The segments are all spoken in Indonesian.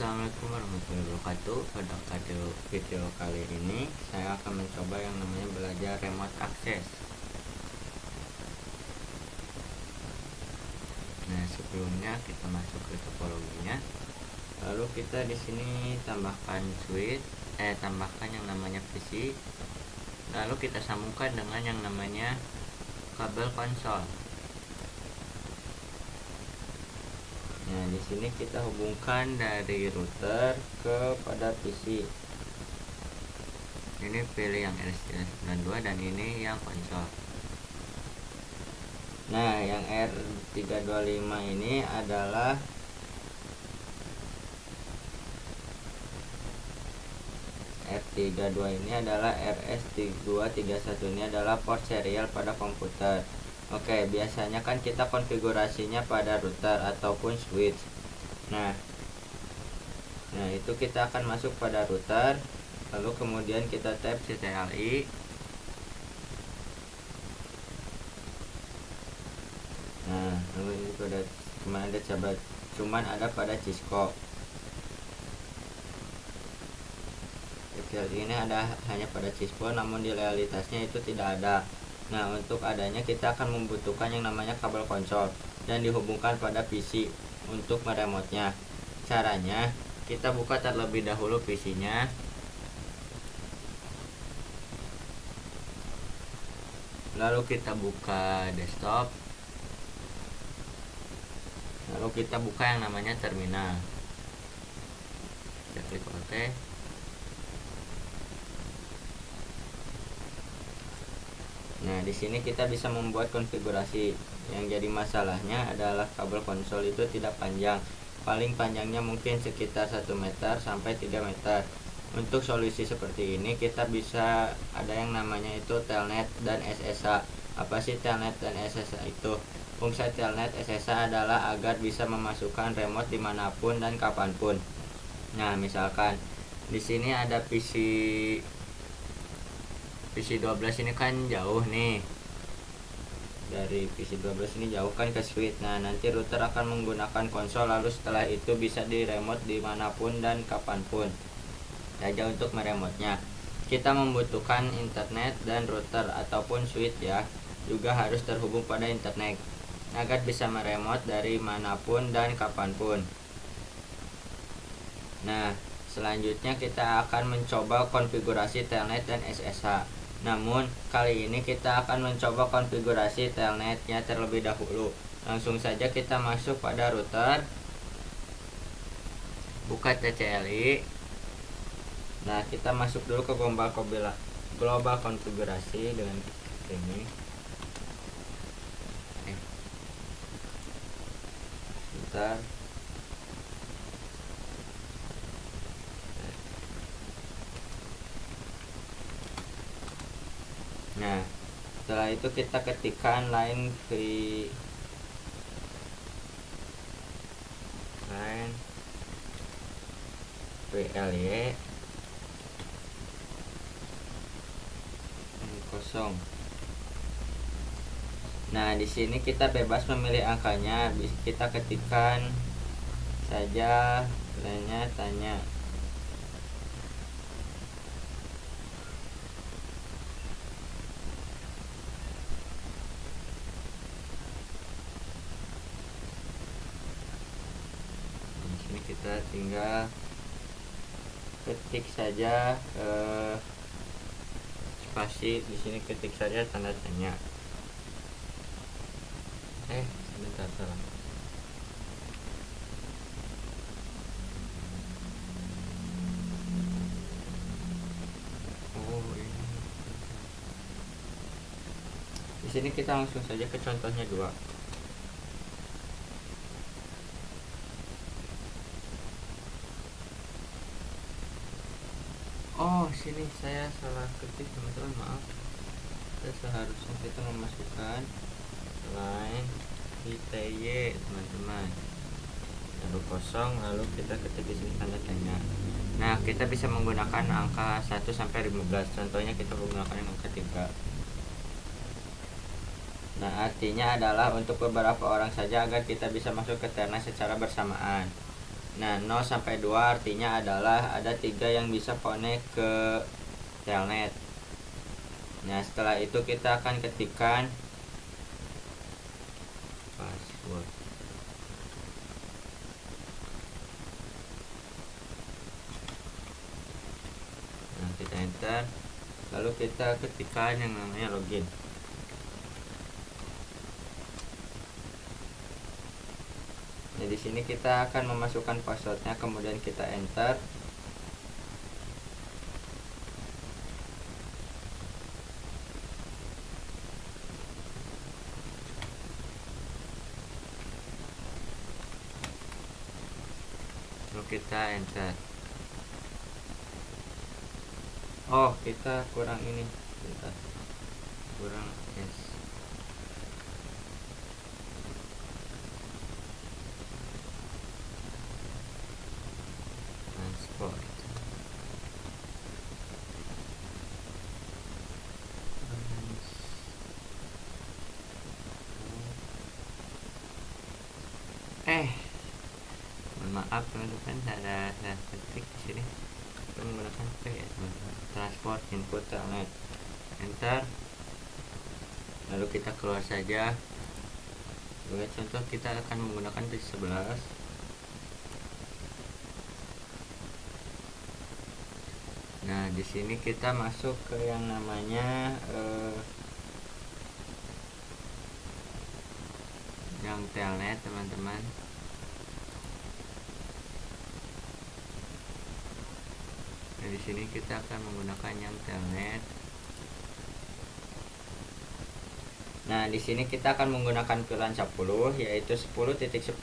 Assalamualaikum warahmatullahi wabarakatuh. Pada video kali ini saya akan mencoba yang namanya belajar remote access. Nah, sebelumnya kita masuk ke topologinya. Lalu kita di sini tambahkan switch, tambahkan yang namanya PC. Lalu kita sambungkan dengan yang namanya kabel konsol. Nah, di sini kita hubungkan dari router kepada PC. Ini pilih yang RS392 dan ini yang konsol. Nah, yang R325 ini adalah RS231 ini adalah port serial pada komputer. Oke, biasanya kan kita konfigurasinya pada router ataupun switch. Nah, itu kita akan masuk pada router, lalu kemudian kita tap CTLI. Nah, lalu ini pada cuman ada pada Cisco. CTLI ini ada hanya pada Cisco, namun di realitasnya itu tidak ada. Nah, untuk adanya kita akan membutuhkan yang namanya kabel konsol dan dihubungkan pada PC untuk meremotnya. Caranya, kita buka terlebih dahulu PC-nya. Lalu kita buka desktop. Lalu kita buka yang namanya terminal. Kita klik OK. Nah, di sini kita bisa membuat konfigurasi. Yang jadi masalahnya adalah kabel konsol itu tidak panjang. Paling panjangnya mungkin sekitar 1 meter sampai 3 meter. Untuk solusi seperti ini kita bisa ada yang namanya itu telnet dan SSH. Apa sih telnet dan SSH itu? Fungsi telnet SSH adalah agar bisa memasukkan remote dimanapun dan kapanpun. Nah, misalkan di sini ada PC12 ini kan jauh nih, dari PC12 ini jauh kan ke switch. Nah, nanti router akan menggunakan konsol, lalu setelah itu bisa di remote dimanapun dan kapanpun saja. Untuk meremotnya kita membutuhkan internet, dan router ataupun switch ya juga harus terhubung pada internet agar bisa meremote dari manapun dan kapanpun. Nah, selanjutnya kita akan mencoba konfigurasi telnet dan SSH. Namun kali ini kita akan mencoba konfigurasi telnetnya terlebih dahulu. Langsung saja kita masuk pada router, buka CTLI. Nah, kita masuk dulu ke global konfigurasi dengan ini. Bentar. Nah, setelah itu kita ketikkan line VLY kosong. Nah, di sini kita bebas memilih angkanya, kita ketikkan saja lainnya tanya. Kita tinggal ketik saja spasi, di sini ketik saja tanda tanya. Sebentar, salah. Ini. Di sini kita langsung saja ke contohnya 2. Oh, sini saya salah ketik teman-teman, maaf. Seharusnya kita memasukkan line ITY teman-teman, lalu kosong, lalu kita ketik di sini tanda tanya. Nah, kita bisa menggunakan angka 1 sampai 15. Contohnya kita menggunakan angka 3. Nah, artinya adalah untuk beberapa orang saja agar kita bisa masuk ke telnet secara bersamaan. Nah 0 sampai 2 artinya adalah ada 3 yang bisa connect ke telnet. Nah setelah itu kita akan ketikkan password. Nah kita enter, lalu kita ketikkan yang namanya login. Nah di sini kita akan memasukkan passwordnya, kemudian kita enter. Lalu kita enter. Oh kita kurang ini, bentar, kurang S. Transport. Mohon maaf teman-teman, ada ketik di sini. Kita menggunakan P ya teman-teman. Transport input telnet. Enter. Lalu kita keluar saja. Sebagai contoh kita akan menggunakan disk 11. Nah di sini kita masuk ke yang namanya yang telnet teman-teman. Nah di sini kita akan menggunakan yang telnet. Nah di sini kita akan menggunakan VLAN 10, yaitu 10.10.10.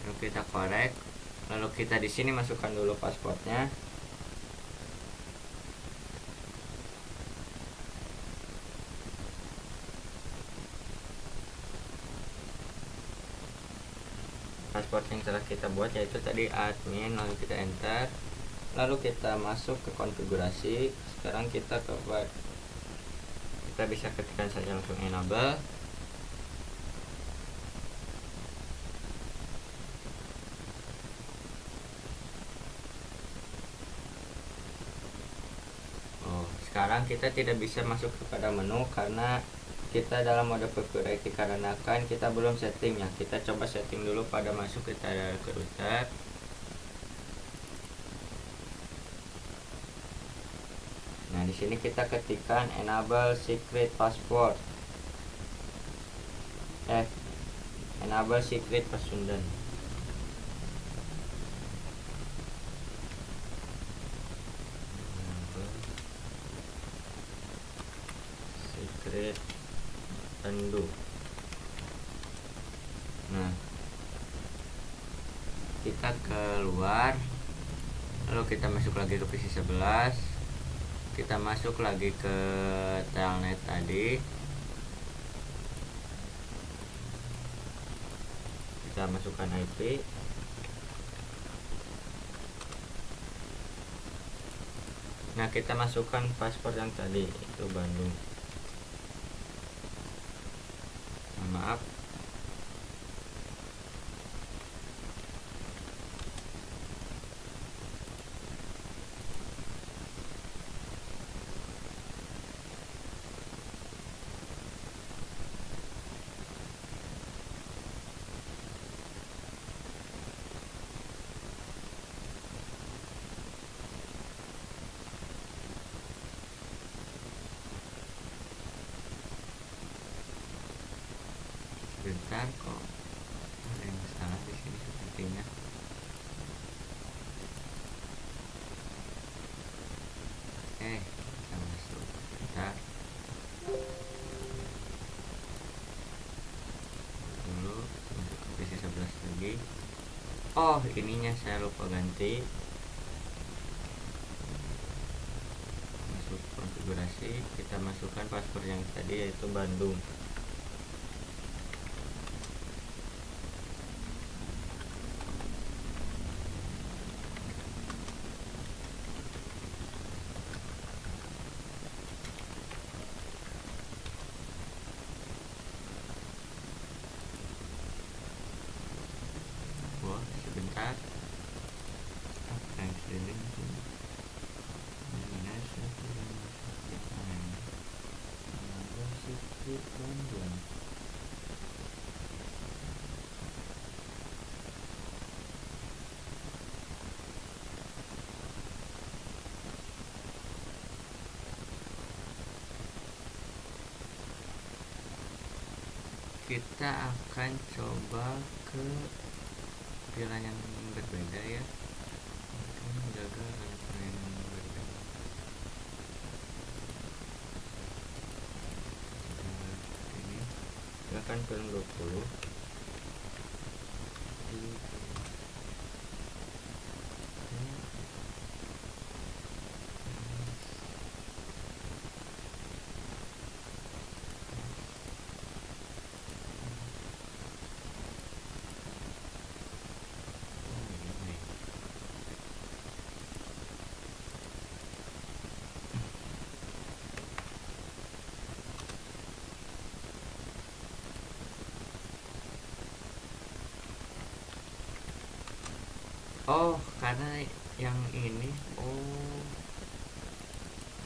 Lalu kita korek. Lalu kita di sini masukkan dulu passwordnya. Password yang telah kita buat yaitu tadi admin, lalu kita enter. Lalu kita masuk ke konfigurasi. Sekarang kita bisa ketikkan saja langsung enable. Sekarang kita tidak bisa masuk kepada menu karena kita dalam mode PVRI, dikarenakan kita belum settingnya. Kita coba setting dulu pada masuk kita ke router. Nah di sini kita ketikkan enable secret password. Enable secret password. Undo. Nah kita keluar, lalu kita masuk lagi ke PC 11. Kita masuk lagi ke telnet tadi. Kita masukkan IP. Nah kita masukkan password yang tadi, itu Bandung. Maaf. Bentar, kok ada yang salah di sini sepertinya. Kita masuk. Bentar. Dulu untuk ke PC 11 lagi. Oh, ininya saya lupa ganti. Masuk konfigurasi, kita masukkan password yang tadi yaitu Bandung. kita akan sering kita akan coba ke pilihan yang berbeda ya, menjaga pilihan yang berbeda. Ini silakan film 20. Oh, karena yang ini, oh,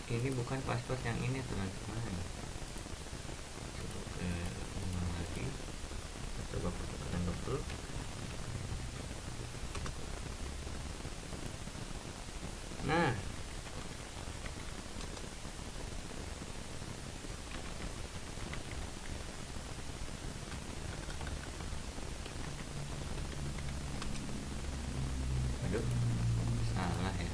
ini bukan paspor yang ini teman-teman. Coba ke ulang lagi, coba pertukaran dulu. Nah, aduh, salah ya.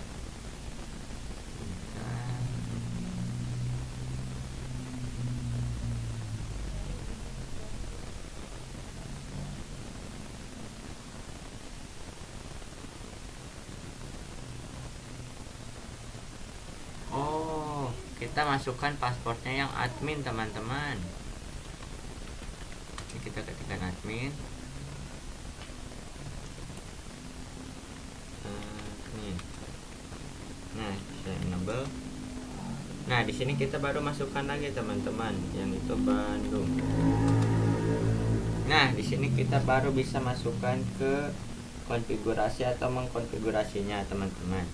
Oh, kita masukkan pasportnya yang admin teman-teman. Ini kita ketikkan admin. Nah, saya enable. Nah, di sini kita baru masukkan lagi teman-teman, yang itu Bandung. Nah, di sini kita baru bisa masukkan ke konfigurasi atau mengkonfigurasinya teman-teman.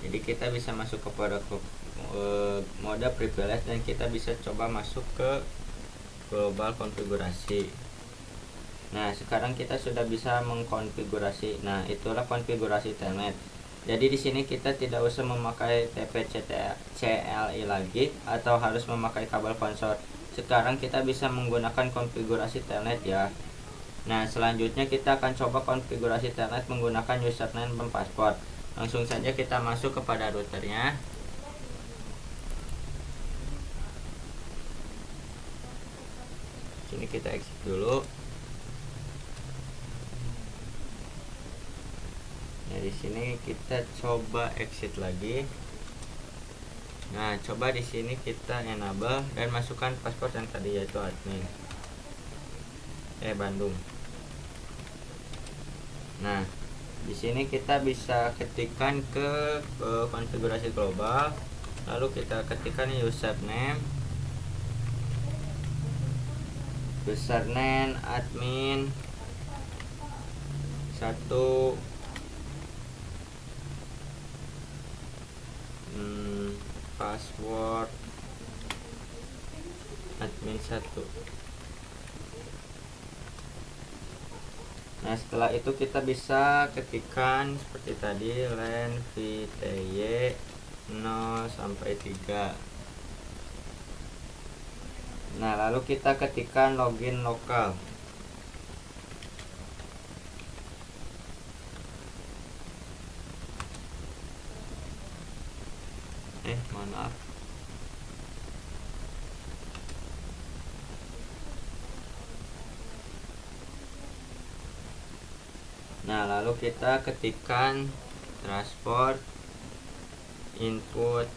Jadi kita bisa masuk kepada mode privilege dan kita bisa coba masuk ke global konfigurasi. Nah, sekarang kita sudah bisa mengkonfigurasi. Nah, itulah konfigurasi telnet. Jadi di sini kita tidak usah memakai TP-CLI lagi atau harus memakai kabel konsor. Sekarang kita bisa menggunakan konfigurasi telnet ya. Nah, selanjutnya kita akan coba konfigurasi telnet menggunakan username dan password. Langsung saja kita masuk kepada routernya. Sini kita exit dulu. Nah, di sini kita coba exit lagi. Nah, coba di sini kita enable dan masukkan password yang tadi yaitu admin. Bandung. Nah, di sini kita bisa ketikkan ke konfigurasi global, lalu kita ketikkan username admin 1, password admin 1. Nah, setelah itu kita bisa ketikkan seperti tadi len vty 0 sampai 3. Nah, lalu kita ketikkan login lokal. Mohon maaf. Nah, lalu kita ketikkan transport input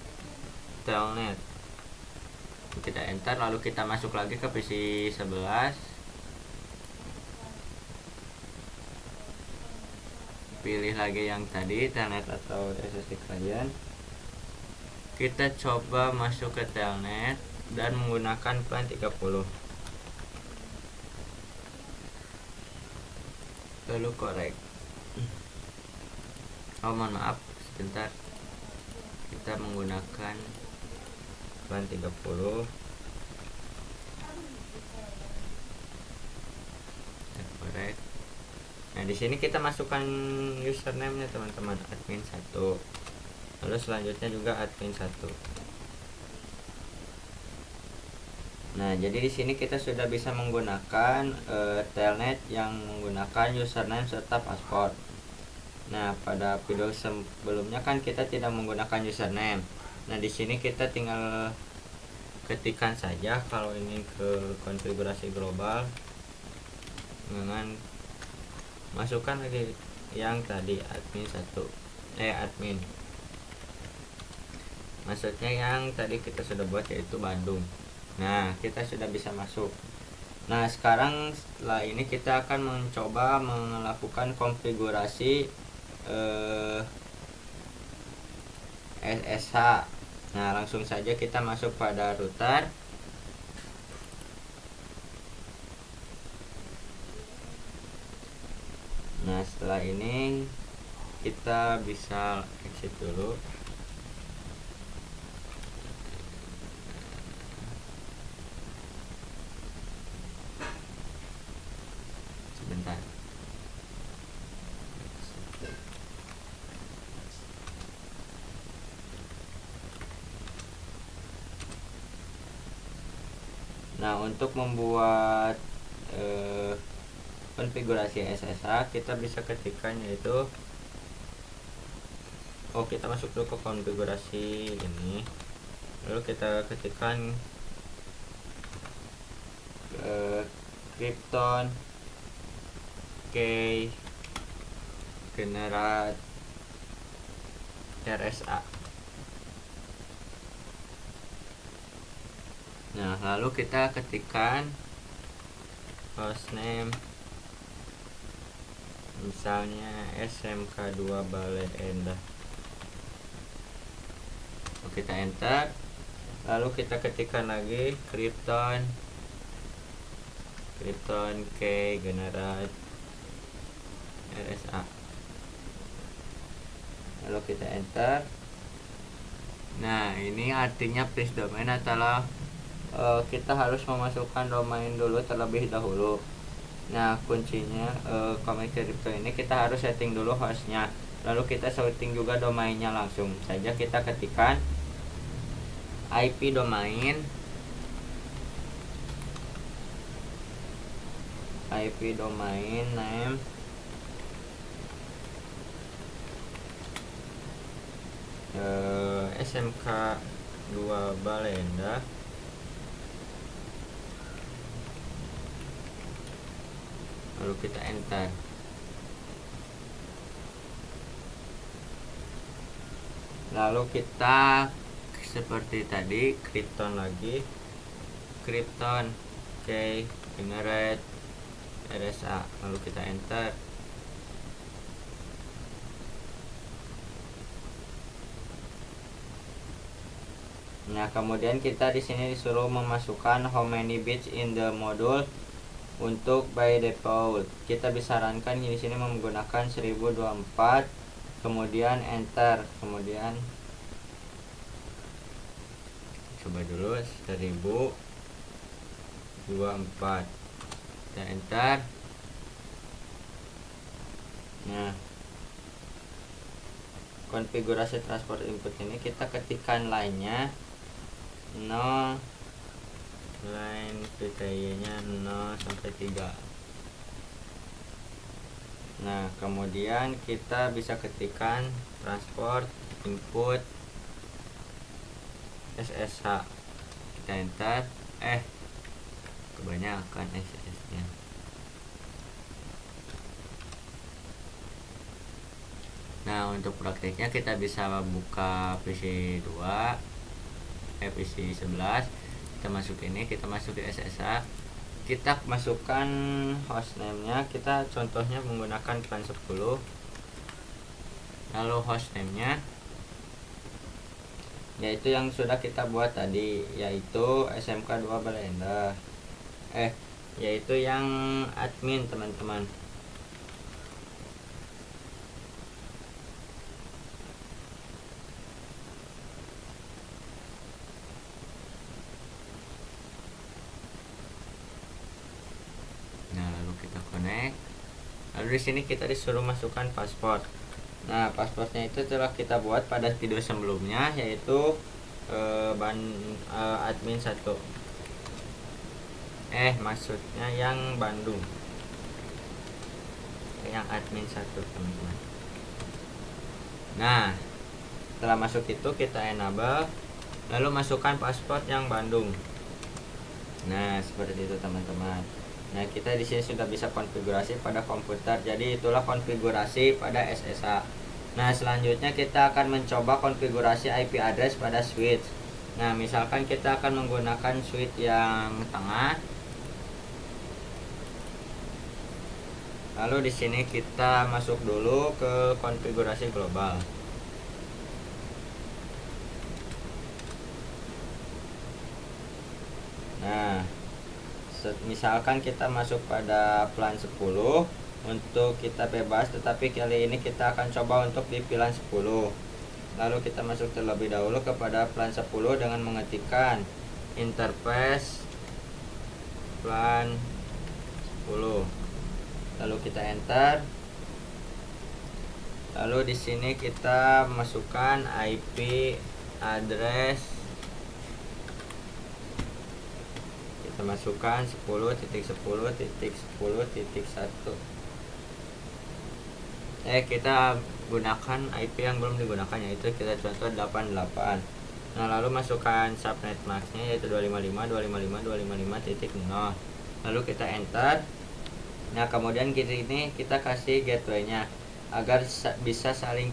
telnet. Kita enter, lalu kita masuk lagi ke PC 11. Pilih lagi yang tadi telnet atau SSD kalian. kita coba masuk ke telnet dan menggunakan plan 30, lalu korek. Mohon maaf sebentar, kita menggunakan plan 30, kita korek. Nah, di sini kita masukkan username-nya teman-teman, admin 1. Lalu selanjutnya juga admin 1. Nah, jadi di sini kita sudah bisa menggunakan telnet yang menggunakan username serta password. Nah, pada video sebelumnya kan kita tidak menggunakan username. Nah, di sini kita tinggal ketikkan saja kalau ini ke konfigurasi global dengan masukkan lagi yang tadi admin 1, admin. Maksudnya yang tadi kita sudah buat, yaitu Bandung. Nah, kita sudah bisa masuk. Nah, sekarang setelah ini kita akan mencoba melakukan konfigurasi SSH. Nah, langsung saja kita masuk pada router. Nah, setelah ini kita bisa exit dulu. Sebentar. Nah, untuk membuat konfigurasi SSH kita bisa ketikkan, yaitu kita masuk dulu ke konfigurasi ini, lalu kita ketikkan Krypton key generate RSA. Nah, lalu kita ketikkan hostname, misalnya SMK2 Balai Endah. Kita enter, lalu kita ketikkan lagi Krypton key generate RSA, lalu kita enter. Nah, ini artinya please domain adalah kita harus memasukkan domain dulu terlebih dahulu. Nah, kuncinya Komik Crypto ini kita harus setting dulu hostnya, lalu kita setting juga domainnya. Langsung saja kita ketikkan IP domain, name SMK2 Balenda, lalu kita enter. Lalu kita seperti tadi Krypton lagi, Krypton key generate RSA, lalu kita enter. Nah, kemudian kita di sini disuruh memasukkan how many bits in the module. Untuk by default kita disarankan di sini menggunakan 1024, kemudian enter, kemudian coba dulu 1024, kita enter. Nah, konfigurasi transport input ini kita ketikkan line-nya 0, line PTY-nya 0 sampai 3. Nah, kemudian kita bisa ketikkan transport input SSH, kita enter. Kebanyakan SSH-nya. Nah, untuk prakteknya kita bisa buka PC 2, PC 11, kita masuk ini, kita masuk ke SSH, kita masukkan hostname-nya, kita contohnya menggunakan plan 10, lalu hostname-nya yaitu yang sudah kita buat tadi, yaitu SMK 2 Belenda, yaitu yang admin teman-teman. Nah, lalu kita connect. Lalu di sini kita disuruh masukkan paspor. Nah, pasportnya itu telah kita buat pada video sebelumnya, yaitu admin 1. Maksudnya yang Bandung. Yang admin 1, teman-teman. Nah, setelah masuk itu kita enable, lalu masukkan paspor yang Bandung. Nah, seperti itu teman-teman. Nah, kita di sini sudah bisa konfigurasi pada komputer. Jadi itulah konfigurasi pada SSH. Nah, selanjutnya kita akan mencoba konfigurasi IP address pada switch. Nah, misalkan kita akan menggunakan switch yang tengah. Lalu di sini kita masuk dulu ke konfigurasi global. Nah, misalkan kita masuk pada plan 10 untuk kita bebas, tetapi kali ini kita akan coba untuk di plan 10. Lalu kita masuk terlebih dahulu kepada plan 10 dengan mengetikkan interface plan 10. Lalu kita enter. Lalu di sini kita masukkan IP address. Kita masukkan 10.10.10.1. Kita gunakan IP yang belum digunakan, yaitu kita contoh 88. Nah, lalu masukkan subnet masknya, yaitu 255.255.255.0. lalu kita enter. Nah, kemudian ini kita kasih gateway-nya agar bisa saling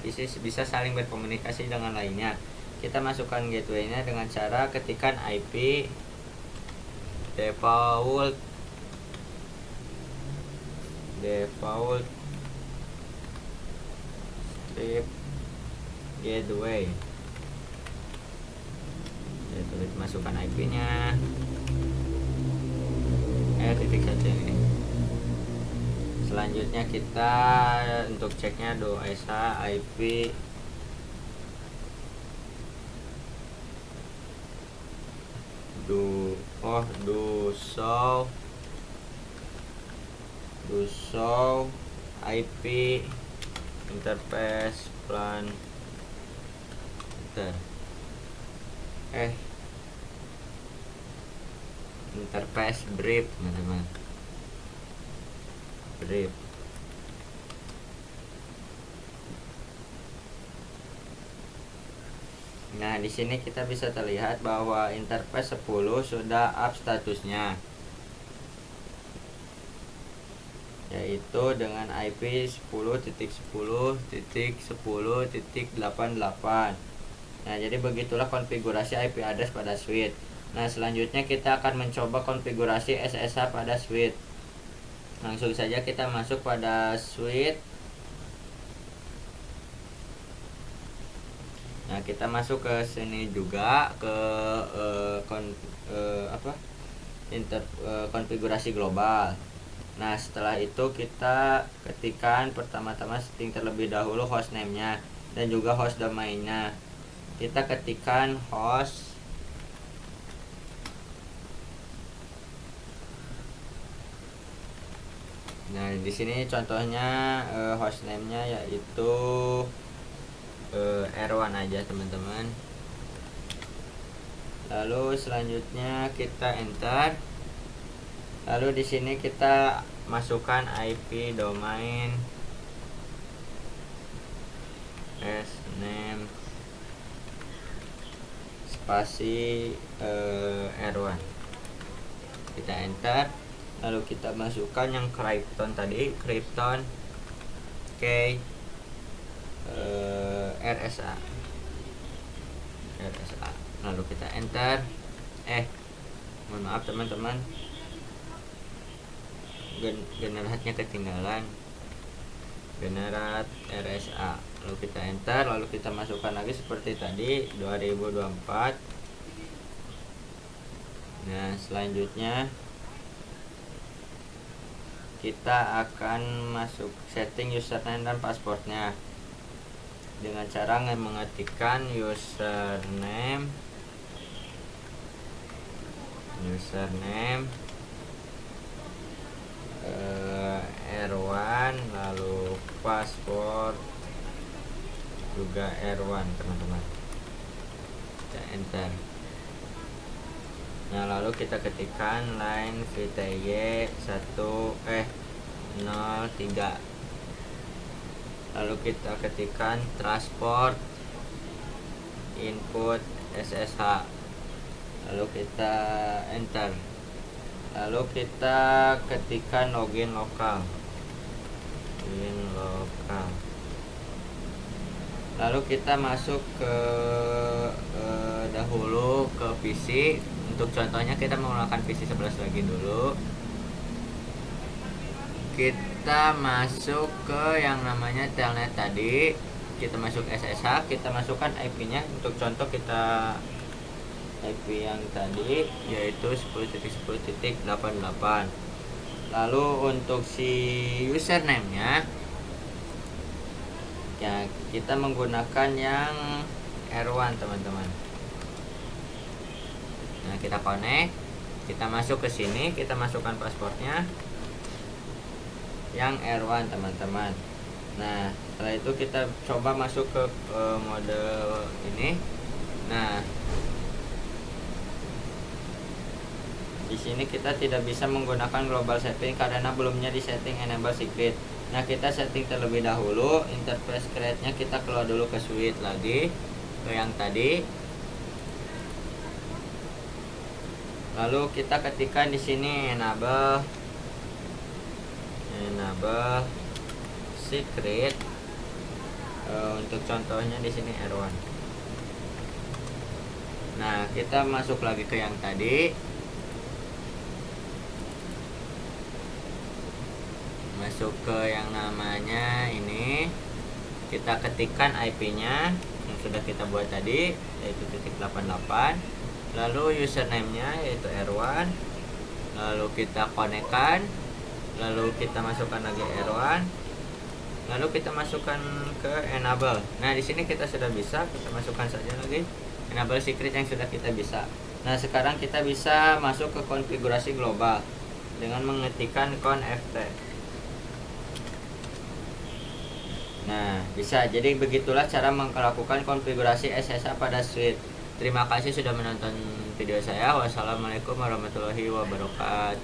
berkomunikasi dengan lainnya. Kita masukkan gateway-nya dengan cara ketikkan IP default strip gateway. Jadi masukkan IP-nya. Titik saja ini. Selanjutnya kita untuk ceknya DOS IP do show IP interface plan interface brief, teman-teman. Brief. Nah, di sini kita bisa terlihat bahwa interface 10 sudah up statusnya, yaitu dengan IP 10.10.10.88. Nah, jadi begitulah konfigurasi IP address pada switch. Nah, selanjutnya kita akan mencoba konfigurasi SSH pada switch. Langsung saja kita masuk pada switch. Nah, kita masuk ke sini juga ke konfigurasi global. Nah, setelah itu kita ketikkan pertama-tama setting terlebih dahulu hostname-nya dan juga host domain-nya. Kita ketikkan host Nah, di sini contohnya hostname-nya yaitu R1 aja, teman-teman. Lalu selanjutnya kita enter. Lalu di sini kita masukkan IP domain name spasi R1. Kita enter. Lalu kita masukkan yang Krypton tadi, Krypton RSA. Lalu kita enter. Mohon maaf teman-teman, generatnya ketinggalan. generate RSA, lalu kita enter, lalu kita masukkan lagi seperti tadi 2024. Nah, selanjutnya kita akan masuk setting username dan passwordnya dengan cara mengetikkan username R1, lalu password juga R1 teman-teman. Kita enter. Nah, lalu kita ketikkan line VTY 03, lalu kita ketikkan transport input SSH, lalu kita enter, lalu kita ketikkan login lokal, lalu kita masuk ke dahulu ke PC. Untuk contohnya kita menggunakan PC 11 lagi dulu. Kita masuk ke yang namanya telnet tadi, kita masuk SSH, kita masukkan IP-nya. Untuk contoh kita IP yang tadi yaitu 10.10.88. Lalu untuk si username-nya ya kita menggunakan yang R1 teman-teman. Nah, kita connect, kita masuk ke sini, kita masukkan passwordnya yang R1 teman-teman. Nah, setelah itu kita coba masuk ke mode ini. Nah, di sini kita tidak bisa menggunakan global setting karena belumnya di setting enable secret. Nah, kita setting terlebih dahulu. Interface create-nya kita keluar dulu ke suite lagi, ke yang tadi. Lalu kita ketikkan di sini enable secret. Untuk contohnya di sini R1. Nah, kita masuk lagi ke yang tadi. Masuk ke yang namanya ini. Kita ketikkan IP-nya yang sudah kita buat tadi yaitu .88. Lalu username-nya yaitu R1, lalu kita connect-kan, lalu kita masukkan lagi R1, lalu kita masukkan ke enable. Nah, di sini kita sudah bisa, kita masukkan saja lagi enable secret yang sudah kita bisa. Nah, sekarang kita bisa masuk ke konfigurasi global dengan mengetikkan conft. Nah, bisa. Jadi begitulah cara melakukan konfigurasi SSH pada suite. Terima kasih sudah menonton video saya. Wassalamualaikum warahmatullahi wabarakatuh.